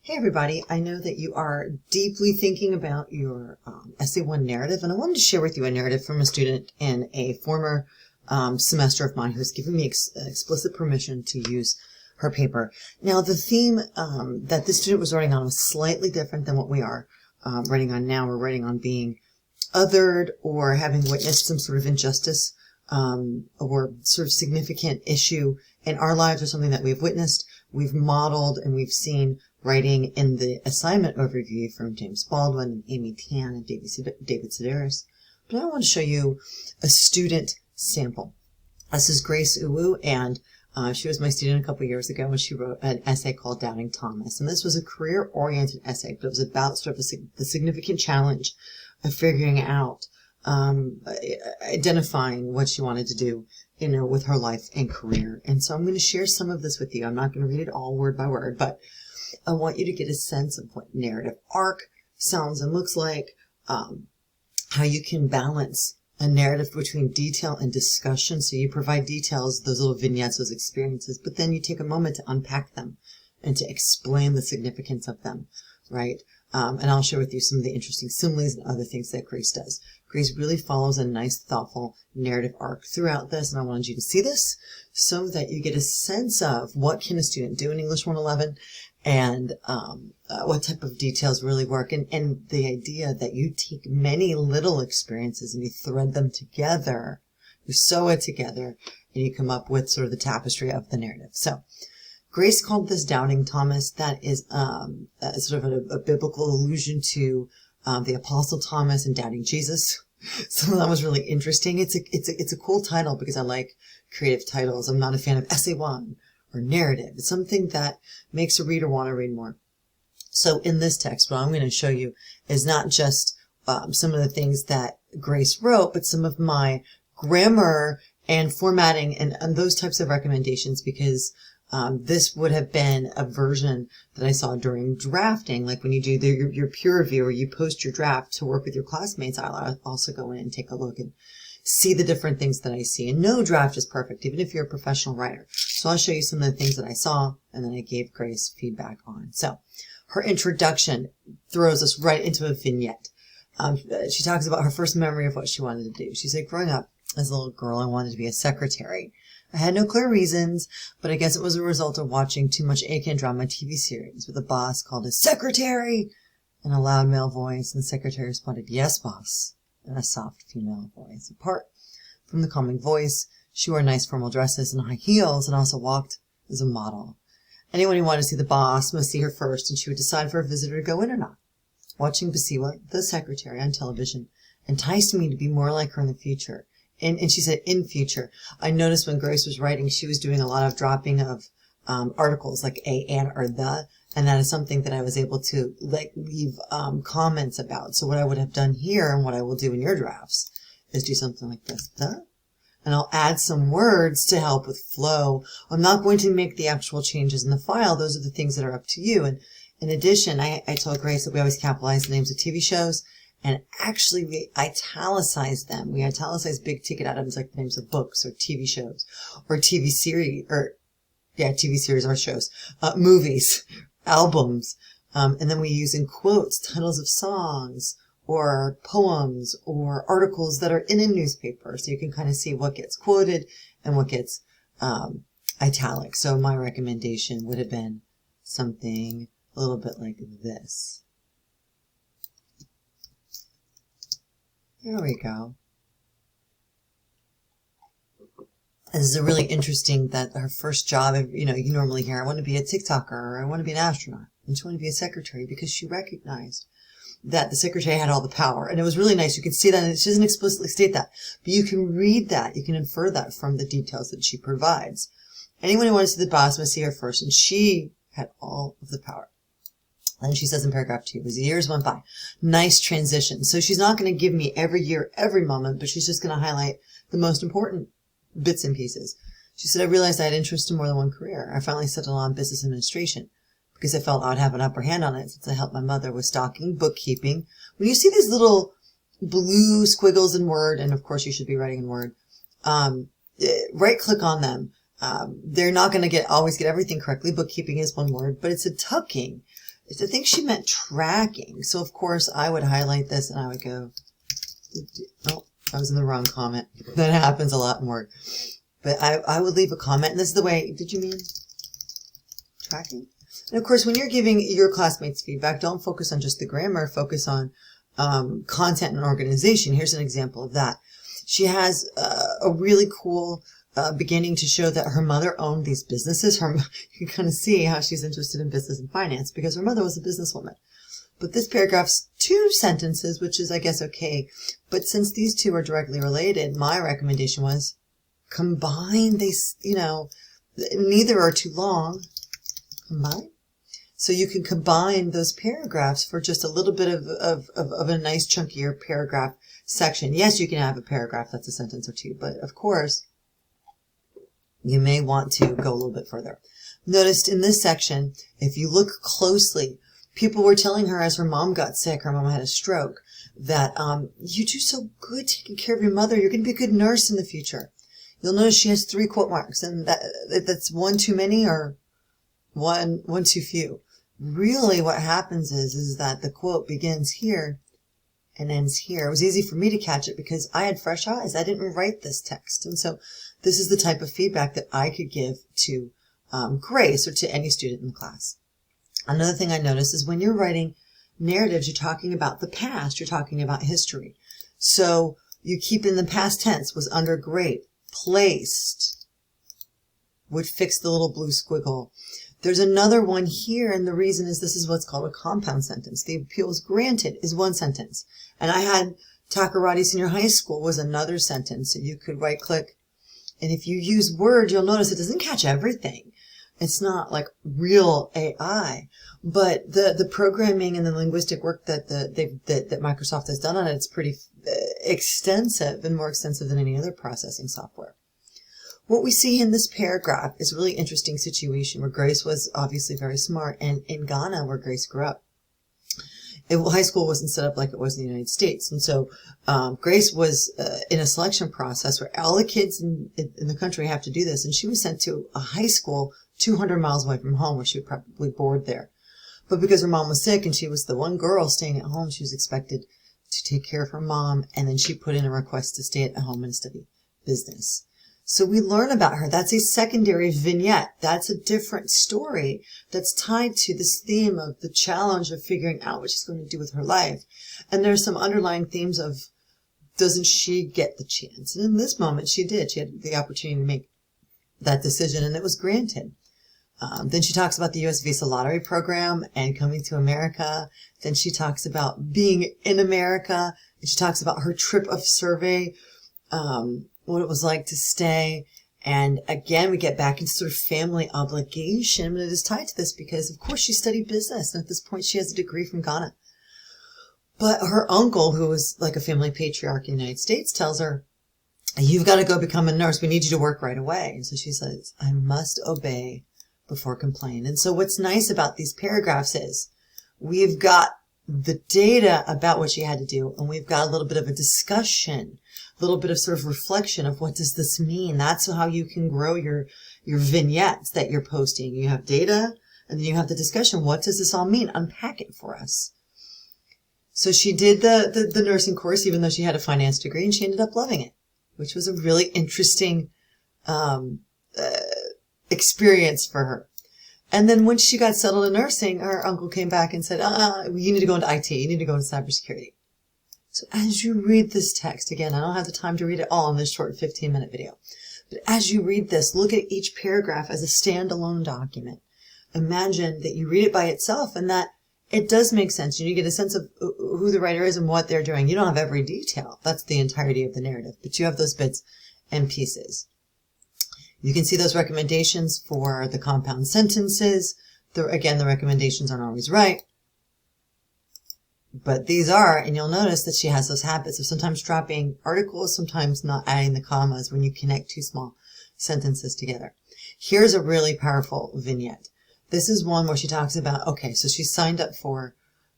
Hey everybody, I know that you are deeply thinking about your Essay 1 narrative, and I wanted to share with you a narrative from a student in a former semester of mine who has given me explicit permission to use her paper. Now, the theme that this student was writing on was slightly different than what we are writing on now. We're writing on being othered or having witnessed some sort of injustice or sort of significant issue in our lives, or something that we've witnessed, we've modeled, and we've seen writing in the assignment overview from James Baldwin and Amy Tan and David Sedaris. But I want to show you a student sample. This is Grace Uwu, and she was my student a couple years ago, and she wrote an essay called Doubting Thomas. And this was a career-oriented essay, but it was about sort of the significant challenge of figuring out, identifying what she wanted to do, with her life and career. And so I'm going to share some of this with you. I'm not going to read it all word by word, but I want you to get a sense of what narrative arc sounds and looks like, how you can balance a narrative between detail and discussion. So you provide details, those little vignettes, those experiences, but then you take a moment to unpack them and to explain the significance of them, right? And I'll share with you some of the interesting similes and other things that Grace does. Grace really follows a nice, thoughtful narrative arc throughout this, and I wanted you to see this so that you get a sense of what can a student do in English 111 and what type of details really work, and the idea that you take many little experiences and you thread them together, you sew it together, and you come up with sort of the tapestry of the narrative. So Grace called this Doubting Thomas. That is sort of a biblical allusion to the Apostle Thomas and doubting Jesus. So that was really interesting. It's a cool title because I like creative titles. I'm not a fan of Essay 1 or narrative. It's something that makes a reader want to read more. So in this text, what I'm going to show you is not just some of the things that Grace wrote, but some of my grammar and formatting and those types of recommendations, because this would have been a version that I saw during drafting, like when you do your peer review or you post your draft to work with your classmates. I'll also go in and take a look and see the different things that I see. And no draft is perfect, even if you're a professional writer. So I'll show you some of the things that I saw, and then I gave Grace feedback on. So her introduction throws us right into a vignette. She talks about her first memory of what she wanted to do. She said, growing up as a little girl, I wanted to be a secretary. I had no clear reasons, but I guess it was a result of watching too much AK drama TV series with a boss called a secretary in a loud male voice, and the secretary responded, yes, boss, in a soft female voice. Apart from the calming voice, she wore nice formal dresses and high heels and also walked as a model. Anyone who wanted to see the boss must see her first, and she would decide for a visitor to go in or not. Watching Basiwa, the secretary, on television enticed me to be more like her in the future. And she said, in future. I noticed when Grace was writing, she was doing a lot of dropping of articles like a, and, or the, and that is something that I was able to leave comments about. So what I would have done here and what I will do in your drafts is do something like this, the, and I'll add some words to help with flow. I'm not going to make the actual changes in the file. Those are the things that are up to you. And in addition, I told Grace that we always capitalize the names of TV shows. And actually, we italicize them. We italicize big ticket items like the names of books or TV shows or TV series or shows, movies, albums. And then we use in quotes titles of songs or poems or articles that are in a newspaper. So you can kind of see what gets quoted and what gets italic. So my recommendation would have been something a little bit like this. There we go. This is a really interesting that her first job, you normally hear, I want to be a TikToker or I want to be an astronaut. And she wanted to be a secretary because she recognized that the secretary had all the power. And it was really nice. You can see that, and she doesn't explicitly state that, but you can read that. You can infer that from the details that she provides. Anyone who wants to see the boss must see her first, and she had all of the power. And she says in paragraph 2, as the years went by, nice transition. So she's not going to give me every year, every moment, but she's just going to highlight the most important bits and pieces. She said, I realized I had interest in more than one career. I finally settled on business administration because I felt I would have an upper hand on it since I helped my mother with stocking, bookkeeping. When you see these little blue squiggles in Word, and of course you should be writing in Word, right click on them. They're not going to always get everything correctly. Bookkeeping is one word, but it's a tucking. I think she meant tracking. So, of course, I would highlight this and I would go, oh, I was in the wrong comment. That happens a lot more. But I would leave a comment. And this is the way, did you mean tracking? And, of course, when you're giving your classmates feedback, don't focus on just the grammar. Focus on content and organization. Here's an example of that. She has a really cool beginning to show that her mother owned these businesses. You can kind of see how she's interested in business and finance because her mother was a businesswoman. But this paragraph's 2 sentences, which is, I guess, okay. But since these 2 are directly related, my recommendation was combine these, neither are too long. Combine. So you can combine those paragraphs for just a little bit of a nice chunkier paragraph section. Yes, you can have a paragraph that's a sentence or 2, but of course, you may want to go a little bit further. Notice in this section, if you look closely, people were telling her as her mom got sick, her mom had a stroke, that you do so good taking care of your mother. You're going to be a good nurse in the future. You'll notice she has 3 quote marks, and that's 1 too many or one too few. Really what happens is that the quote begins here and ends here. It was easy for me to catch it because I had fresh eyes. I didn't write this text. And so this is the type of feedback that I could give to Grace or to any student in the class. Another thing I noticed is when you're writing narratives, you're talking about the past. You're talking about history. So you keep in the past tense, was under great, placed, would fix the little blue squiggle. There's another one here, and the reason is this is what's called a compound sentence. The appeal is granted is 1 sentence. And I had Takarate Senior High School was another sentence. So you could right-click. And if you use Word, you'll notice it doesn't catch everything. It's not like real AI. But the programming and the linguistic work that that Microsoft has done on it, it's pretty extensive and more extensive than any other processing software. What we see in this paragraph is a really interesting situation where Grace was obviously very smart, and in Ghana, where Grace grew up, high school wasn't set up like it was in the United States. And so Grace was in a selection process where all the kids in the country have to do this, and she was sent to a high school 200 miles away from home where she would probably board there. But because her mom was sick and she was the one girl staying at home, she was expected to take care of her mom, and then she put in a request to stay at home and study business. So we learn about her. That's a secondary vignette. That's a different story that's tied to this theme of the challenge of figuring out what she's going to do with her life. And there's some underlying themes of, doesn't she get the chance? And in this moment, she did. She had the opportunity to make that decision, and it was granted. Then she talks about the U.S. Visa Lottery Program and coming to America. Then she talks about being in America. And she talks about her trip of survey, what it was like to stay. And again, we get back into sort of family obligation, but it is tied to this because, of course, she studied business. And at this point, she has a degree from Ghana. But her uncle, who was like a family patriarch in the United States, tells her, you've got to go become a nurse. We need you to work right away. And so she says, I must obey before complain. And so what's nice about these paragraphs is we've got the data about what she had to do, and we've got a little bit of a discussion, a little bit of sort of reflection of what does this mean. That's how you can grow your vignettes that you're posting. You have data, and then you have the discussion. What does this all mean? Unpack it for us. So she did the nursing course, even though she had a finance degree, and she ended up loving it, which was a really interesting experience for her. And then when she got settled in nursing, her uncle came back and said, you need to go into IT. You need to go into cybersecurity. So as you read this text, again, I don't have the time to read it all in this short 15-minute video. But as you read this, look at each paragraph as a standalone document. Imagine that you read it by itself and that it does make sense. You get a sense of who the writer is and what they're doing. You don't have every detail. That's the entirety of the narrative. But you have those bits and pieces. You can see those recommendations for the compound sentences. Again, the recommendations aren't always right. But these are, and you'll notice that she has those habits of sometimes dropping articles, sometimes not adding the commas when you connect 2 small sentences together. Here's a really powerful vignette. This is one where she talks about, okay, so she signed up for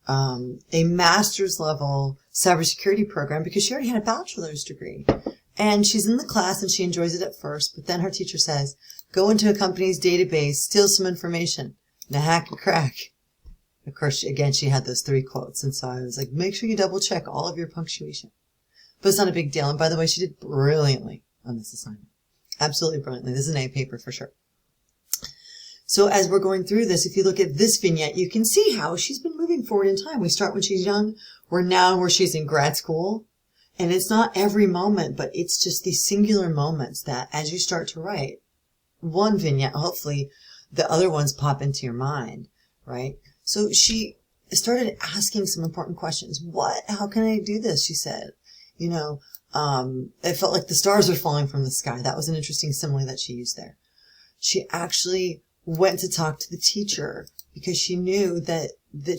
a master's level cybersecurity program because she already had a bachelor's degree. And she's in the class and she enjoys it at first, but then her teacher says, go into a company's database, steal some information, and hack and crack. Of course, again, she had those 3 quotes. And so I was like, make sure you double check all of your punctuation. But it's not a big deal. And by the way, she did brilliantly on this assignment. Absolutely brilliantly. This is an A paper for sure. So as we're going through this, if you look at this vignette, you can see how she's been moving forward in time. We start when she's young. We're now where she's in grad school. And it's not every moment, but it's just these singular moments that as you start to write one vignette, hopefully the other ones pop into your mind, right? So she started asking some important questions. How can I do this? She said, it felt like the stars were falling from the sky. That was an interesting simile that she used there. She actually went to talk to the teacher because she knew that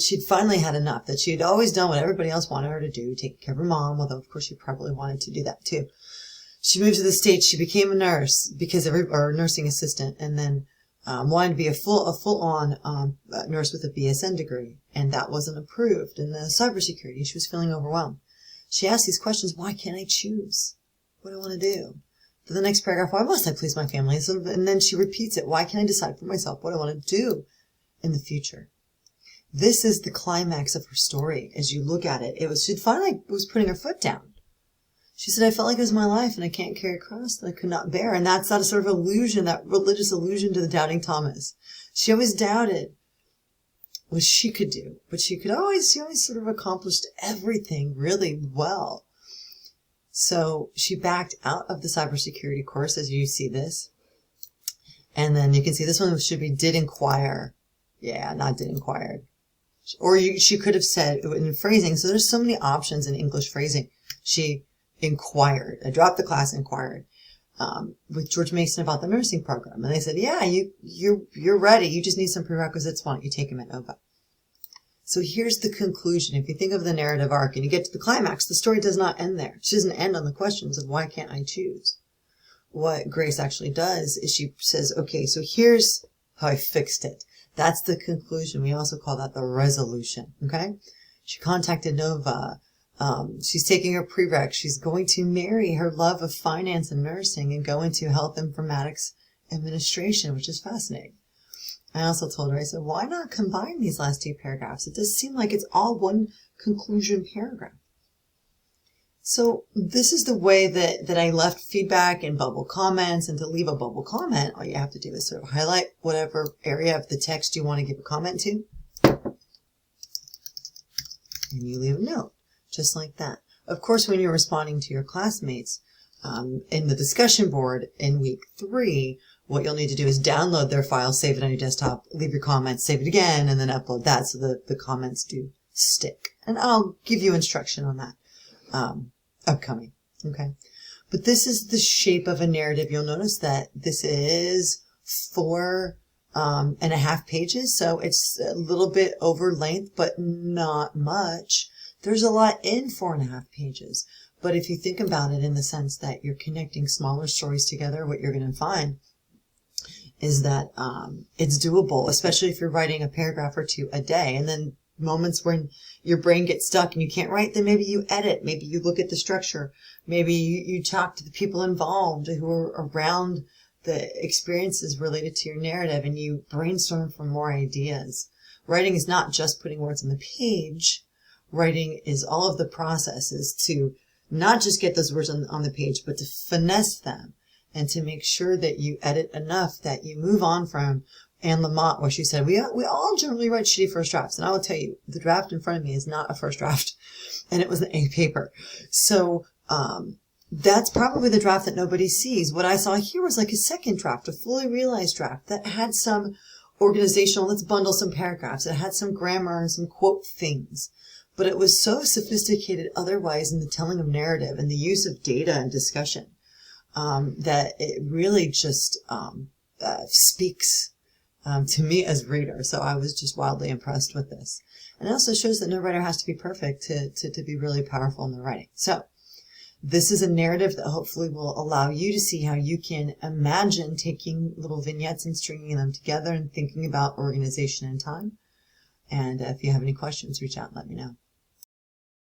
she'd finally had enough, that she had always done what everybody else wanted her to do, taking care of her mom, although of course she probably wanted to do that too. She moved to the States. She became a nurse or nursing assistant, and then wanted to be a full-on nurse with a BSN degree, and that wasn't approved. In the cybersecurity, she was feeling overwhelmed. She asked these questions: why can't I choose? What do I want to do? For the next paragraph, why must I please my family? And then she repeats it: why can't I decide for myself what I want to do in the future? This is the climax of her story. As you look at it, she finally was putting her foot down. She said, I felt like it was my life and I can't carry a cross that I could not bear. And that's that sort of illusion, that religious illusion to the doubting Thomas. She always doubted what she could do, but she always sort of accomplished everything really well. So she backed out of the cybersecurity course, as you see this. And then you can see this one should be did inquire. Yeah, not did inquire. Or she could have said in phrasing. So there's so many options in English phrasing. She inquired. I dropped the class, inquired with George Mason about the nursing program. And they said, yeah, you're ready. You just need some prerequisites. Why don't you take them at Nova? So here's the conclusion. If you think of the narrative arc and you get to the climax, the story does not end there. She doesn't end on the questions of why can't I choose? What Grace actually does is she says, okay, so here's how I fixed it. That's the conclusion. We also call that the resolution. Okay. She contacted Nova. She's taking her prereq. She's going to marry her love of finance and nursing and go into health informatics administration, which is fascinating. I also told her, I said, why not combine these last 2 paragraphs? It does seem like it's all one conclusion paragraph. So this is the way that I left feedback and bubble comments. And to leave a bubble comment, all you have to do is sort of highlight whatever area of the text you want to give a comment to. And you leave a note, just like that. Of course, when you're responding to your classmates in the discussion board in week 3, what you'll need to do is download their file, save it on your desktop, leave your comments, save it again, and then upload that so that the comments do stick. And I'll give you instruction on that upcoming. Okay. But this is the shape of a narrative. You'll notice that this is 4.5 pages. So it's a little bit over length, but not much. There's a lot in 4.5 pages. But if you think about it in the sense that you're connecting smaller stories together, what you're going to find is that it's doable, especially if you're writing a paragraph or 2 a day. And then moments when your brain gets stuck and you can't write, then maybe you edit, maybe you look at the structure, maybe you talk to the people involved who are around the experiences related to your narrative, and you brainstorm for more ideas. Writing is not just putting words on the page. Writing is all of the processes to not just get those words on the page, but to finesse them and to make sure that you edit enough that you move on from Anne Lamott, where she said, we all generally write shitty first drafts. And I will tell you, the draft in front of me is not a first draft, and it was an A paper. So that's probably the draft that nobody sees. What I saw here was like a second draft, a fully realized draft that had some organizational, let's bundle some paragraphs. It had some grammar and some quote things. But it was so sophisticated otherwise in the telling of narrative and the use of data and discussion that it really just speaks to me as reader. So I was just wildly impressed with this. And it also shows that no writer has to be perfect to be really powerful in their writing. So this is a narrative that hopefully will allow you to see how you can imagine taking little vignettes and stringing them together and thinking about organization and time. And if you have any questions, reach out and let me know.